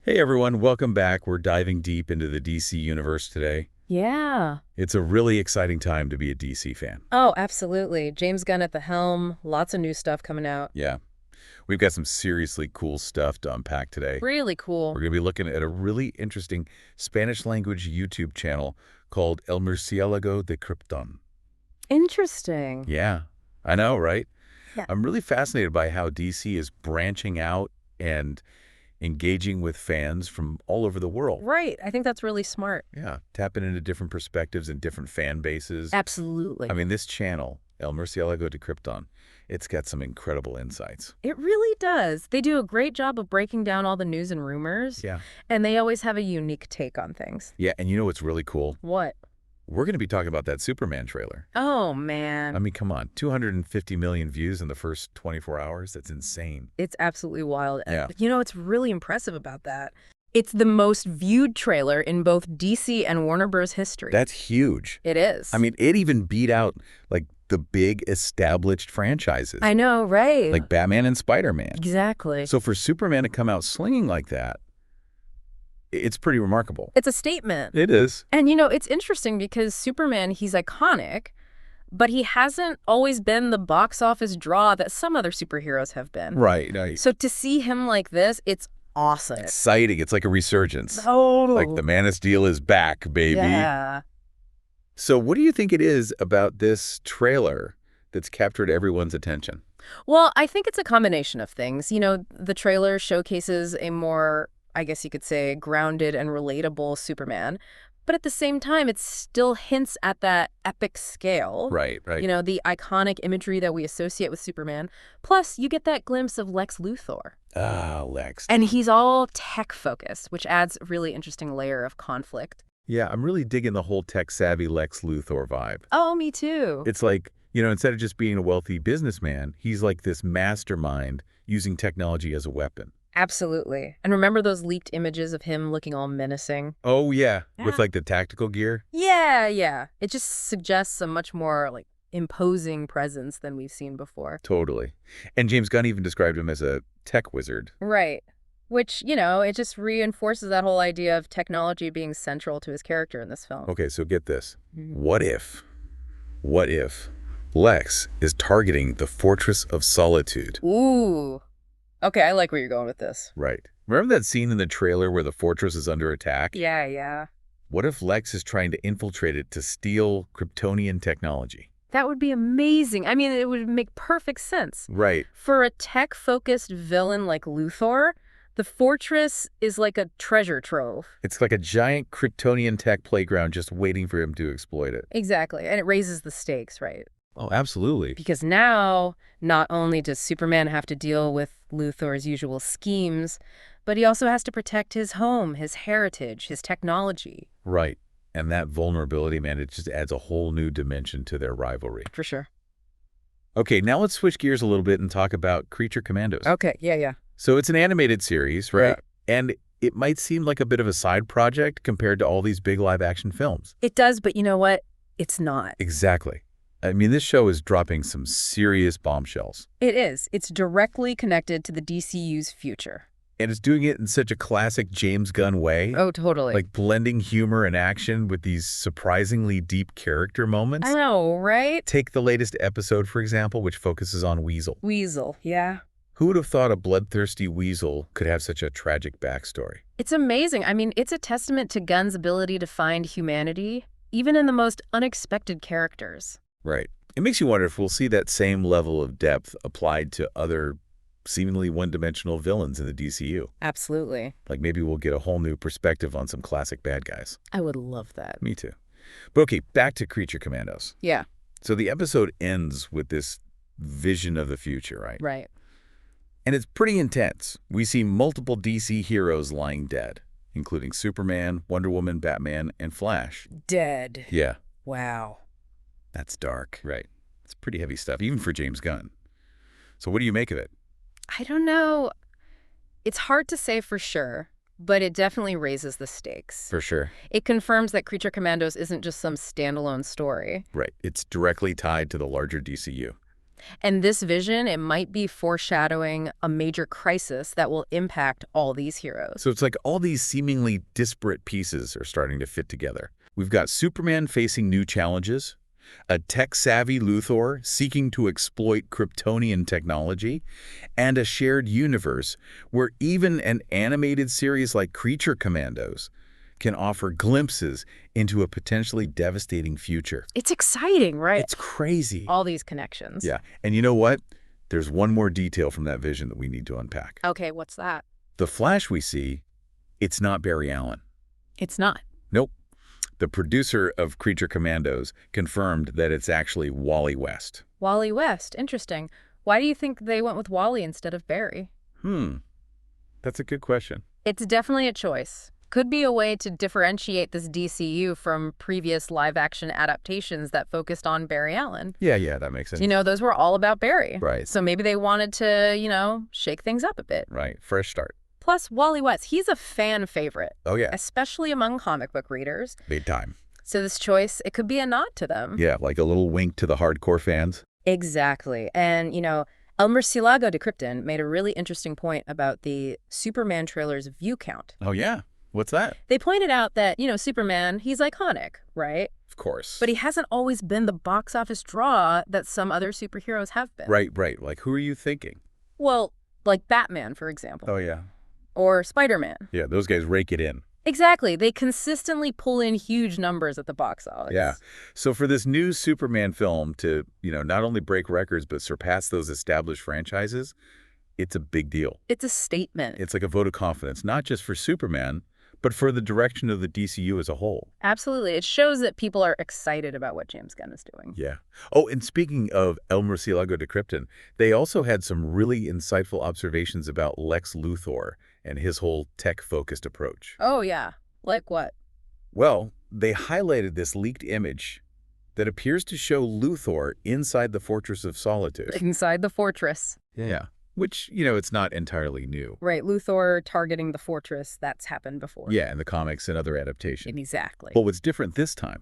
Hey everyone, welcome back. We're diving deep into the DC universe today. Yeah. It's a really exciting time to be a DC fan. Oh, absolutely. James Gunn at the helm. Lots of new stuff coming out. Yeah, we've got some seriously cool stuff to unpack today. Really We're cool. going to be looking at a really interesting Spanish language YouTube channel called El Murciélago de Krypton. Interesting. Yeah, I know, right? Yeah. I'm really fascinated by how DC is branching out and engaging with fans from all over the world. Right. I think that's really smart. Yeah, tapping into different perspectives and different fan bases. Absolutely. I mean, this channel, El Murciélago de Krypton, it's got some incredible insights. It really does. They do a great job of breaking down all the news and rumors, Yeah. and they always have a unique take on things. Yeah, and you know what's really cool? What? We're going to be talking about that Superman trailer. Oh, I man. mean, come on, 250 million views in the first 24 hours? That's insane. It's absolutely wild. Yeah. You know what's really impressive about that? It's the most viewed trailer in both DC and Warner Bros. History. That's huge. It is. I mean, it even beat out, like, the big established franchises. I know, right? Like Batman and Spider-Man. Exactly. So for Superman to come out slinging like that, it's pretty remarkable. It's a statement. It is. And, it's interesting because Superman, he's iconic, but he hasn't always been the box office draw that some other superheroes have been. Right. So to see him like this, it's awesome. Exciting. It's like a resurgence. Oh. Like the Man of Steel is back, baby. Yeah. So what do you think it is about this trailer that's captured everyone's attention? Well, I think it's a combination of things. The trailer showcases a more, I guess you could say, grounded and relatable Superman. But at the same time, it still hints at that epic scale. Right. The iconic imagery that we associate with Superman. Plus, you get that glimpse of Lex Luthor. Ah, Lex. And he's all tech-focused, which adds a really interesting layer of conflict. Yeah, I'm really digging the whole tech-savvy Lex Luthor vibe. Oh, me too. It's like, instead of just being a wealthy businessman, he's like this mastermind using technology as a weapon. Absolutely. And remember those leaked images of him looking all menacing? Oh, yeah. With, Yeah. like, the tactical gear? Yeah. It just suggests a much more, imposing presence than we've seen before. Totally. And James Gunn even described him as a tech wizard. Right. Which, it just reinforces that whole idea of technology being central to his character in this film. Okay, so get this. Mhm. What if Lex is targeting the Fortress of Solitude? Ooh. Okay, I like where you're going with this. Right. Remember that scene in the trailer where the fortress is under attack? Yeah. What if Lex is trying to infiltrate it to steal Kryptonian technology? That would be amazing. I mean, it would make perfect sense. Right. For a tech-focused villain like Luthor, the fortress is like a treasure trove. It's like a giant Kryptonian tech playground just waiting for him to exploit it. Exactly. And it raises the stakes, right? Oh, absolutely. Because now, not only does Superman have to deal with Luthor's usual schemes, but he also has to protect his home, his heritage, his technology. Right. And that vulnerability, man, it just adds a whole new dimension to their rivalry. For sure. Okay, now let's switch gears a little bit and talk about Creature Commandos. Okay, yeah. So it's an animated series, right? And it might seem like a bit of a side project compared to all these big live-action films. It does, but you know what? It's not. Exactly. I mean, this show is dropping some serious bombshells. It is. It's directly connected to the DCU's future. And it's doing it in such a classic James Gunn way. Oh, totally. Like blending humor and action with these surprisingly deep character moments. I know, right? Take the latest episode, for example, which focuses on Weasel. Weasel, yeah. Who would have thought a bloodthirsty weasel could have such a tragic backstory? It's amazing. I mean, it's a testament to Gunn's ability to find humanity, even in the most unexpected characters. Right. It makes you wonder if we'll see that same level of depth applied to other seemingly one-dimensional villains in the DCU. Absolutely. Like maybe we'll get a whole new perspective on some classic bad guys. I would love that. Me too. But okay, back to Creature Commandos. Yeah. So the episode ends with this vision of the future, right? Right. And it's pretty intense. We see multiple DC heroes lying dead, including Superman, Wonder Woman, Batman, and Flash. Dead. Yeah, Wow. that's dark. Right. It's pretty heavy stuff, even for James Gunn. So what do you make of it? I don't know. It's hard to say for sure, but it definitely raises the stakes. For sure. It confirms that Creature Commandos isn't just some standalone story. Right. It's directly tied to the larger DCU. And this vision, it might be foreshadowing a major crisis that will impact all these heroes. So it's like all these seemingly disparate pieces are starting to fit together. We've got Superman facing new challenges, a tech-savvy Luthor seeking to exploit Kryptonian technology, and a shared universe where even an animated series like Creature Commandos can offer glimpses into a potentially devastating future. It's exciting, right? It's crazy. All these connections. Yeah, and you know what? There's one more detail from that vision that we need to unpack. Okay, what's that? The Flash we see, it's not Barry Allen. It's not. Nope. The producer of Creature Commandos confirmed that it's actually Wally West. Wally West. Interesting. Why do you think they went with Wally instead of Barry? That's a good question. It's definitely a choice. Could be a way to differentiate this DCU from previous live-action adaptations that focused on Barry Allen. Yeah, that makes sense. You know, those were all about Barry. Right. So maybe they wanted to, shake things up a bit. Right, fresh start. Plus, Wally West, he's a fan favorite. Oh, yeah. Especially among comic book readers. Big time. So this choice, it could be a nod to them. Yeah, like a little wink to the hardcore fans. Exactly. And, El Murcielago de Krypton made a really interesting point about the Superman trailer's view count. Oh, yeah. What's that? They pointed out that, Superman, he's iconic, right? Of course. But he hasn't always been the box office draw that some other superheroes have been. Right. Like, who are you thinking? Well, like Batman, for example. Oh, yeah. Or Spider-Man. Yeah, those guys rake it in. Exactly. They consistently pull in huge numbers at the box office. Yeah. So for this new Superman film to, not only break records but surpass those established franchises, it's a big deal. It's a statement. It's like a vote of confidence, not just for Superman, but for the direction of the DCU as a whole. Absolutely. It shows that people are excited about what James Gunn is doing. Yeah. Oh, and speaking of El Murcielago de Krypton, they also had some really insightful observations about Lex Luthor and his whole tech-focused approach. Oh, yeah. Like what? Well, they highlighted this leaked image that appears to show Luthor inside the Fortress of Solitude. Inside the fortress. Yeah. Which, it's not entirely new. Right. Luthor targeting the fortress, that's happened before. Yeah, in the comics and other adaptations. Exactly. But what's different this time,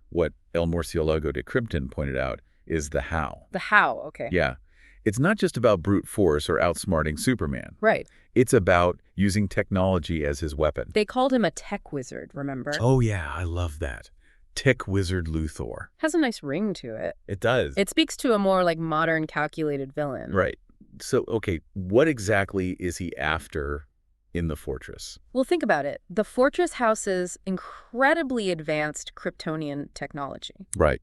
what El Murcielago de Krypton pointed out, is the how. The how, okay. Yeah. It's not just about brute force or outsmarting Superman. Right. It's about using technology as his weapon. They called him a tech wizard, remember? Oh, yeah, I love that. Tech wizard Luthor. Has a nice ring to it. It does. It speaks to a more modern, calculated villain. Right. So, okay, what exactly is he after in the fortress? Well, think about it. The fortress houses incredibly advanced Kryptonian technology. Right.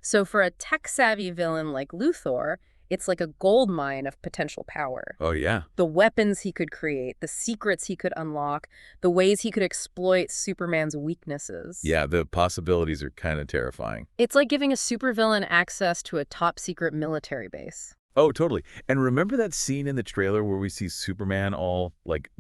So for a tech-savvy villain like Luthor, it's like a gold mine of potential power. Oh, yeah. The weapons he could create, the secrets he could unlock, the ways he could exploit Superman's weaknesses. Yeah, the possibilities are kind of terrifying. It's like giving a supervillain access to a top-secret military base. Oh, totally. And remember that scene in the trailer where we see Superman all,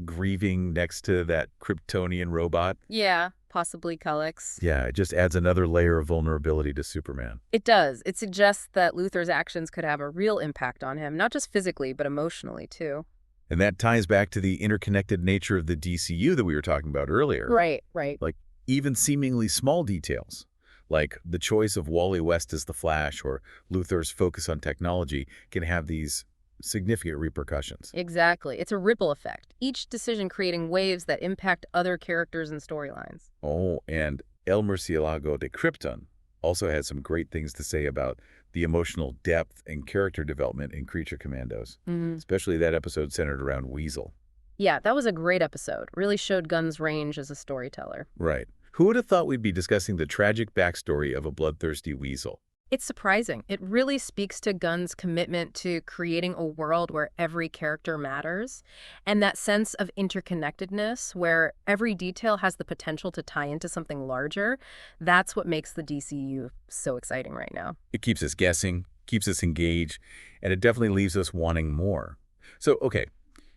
grieving next to that Kryptonian robot? Yeah, possibly Cullex. Yeah, it just adds another layer of vulnerability to Superman. It does. It suggests that Luthor's actions could have a real impact on him, not just physically, but emotionally, too. And that ties back to the interconnected nature of the DCU that we were talking about earlier. Right. Even seemingly small details, like the choice of Wally West as the Flash or Luthor's focus on technology, can have these significant repercussions. Exactly. It's a ripple effect, each decision creating waves that impact other characters and storylines. Oh, and El Murcielago de Krypton also had some great things to say about the emotional depth and character development in Creature Commandos, especially that episode centered around Weasel. Yeah, that was a great episode. Really showed Gunn's range as a storyteller. Right. Who would have thought we'd be discussing the tragic backstory of a bloodthirsty weasel? It's surprising. It really speaks to Gunn's commitment to creating a world where every character matters, and that sense of interconnectedness where every detail has the potential to tie into something larger. That's what makes the DCU so exciting right now. It keeps us guessing, keeps us engaged, and it definitely leaves us wanting more. So, okay,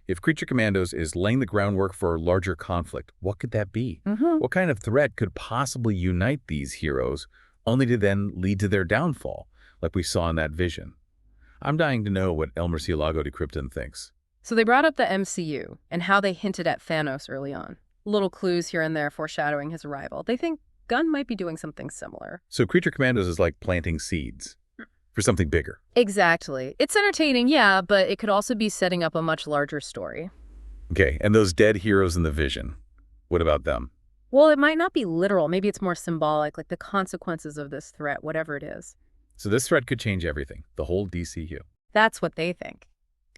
if Creature Commandos is laying the groundwork for a larger conflict, what could that be? What kind of threat could possibly unite these heroes, only to then lead to their downfall, like we saw in that vision? I'm dying to know what El Murcielago de Krypton thinks. So they brought up the MCU and how they hinted at Thanos early on. Little clues here and there foreshadowing his arrival. They think Gunn might be doing something similar. So Creature Commandos is like planting seeds. for something bigger. Exactly. It's entertaining, yeah, but it could also be setting up a much larger story. Okay, and those dead heroes in the Vision, what about them? Well, it might not be literal. Maybe it's more symbolic, like the consequences of this threat, whatever it is. So this threat could change everything, the whole DCU. That's what they think.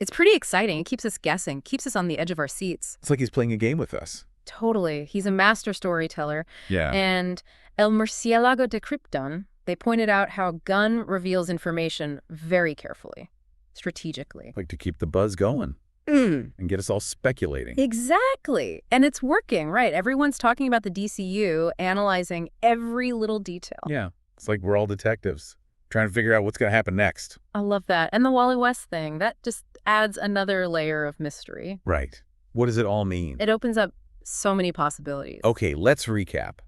It's pretty exciting. It keeps us guessing, keeps us on the edge of our seats. It's like he's playing a game with us. Totally. He's a master storyteller. Yeah. And El Murciélago de Krypton, they pointed out how Gunn reveals information very carefully, strategically. Like to keep the buzz going and get us all speculating. Exactly. And it's working, right? Everyone's talking about the DCU, analyzing every little detail. Yeah. It's like we're all detectives trying to figure out what's going to happen next. I love that. And the Wally West thing, that just adds another layer of mystery. Right. What does it all mean? It opens up so many possibilities. Okay, let's recap.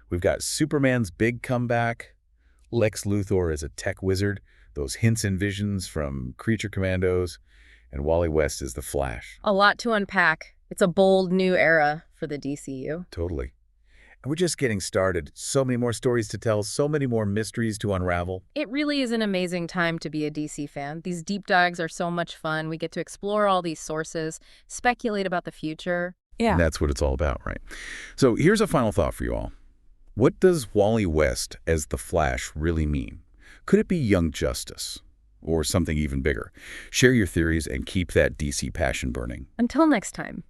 We've got Superman's big comeback, Lex Luthor is a tech wizard, those hints and visions from Creature Commandos, and Wally West is the Flash. A lot to unpack. It's a bold new era for the DCU. Totally. And we're just getting started. So many more stories to tell, so many more mysteries to unravel. It really is an amazing time to be a DC fan. These deep dives are so much fun. We get to explore all these sources, speculate about the future. Yeah. And that's what it's all about, right? So here's a final thought for you all. What does Wally West as the Flash really mean? Could it be Young Justice? Or something even bigger? Share your theories and keep that DC passion burning. Until next time.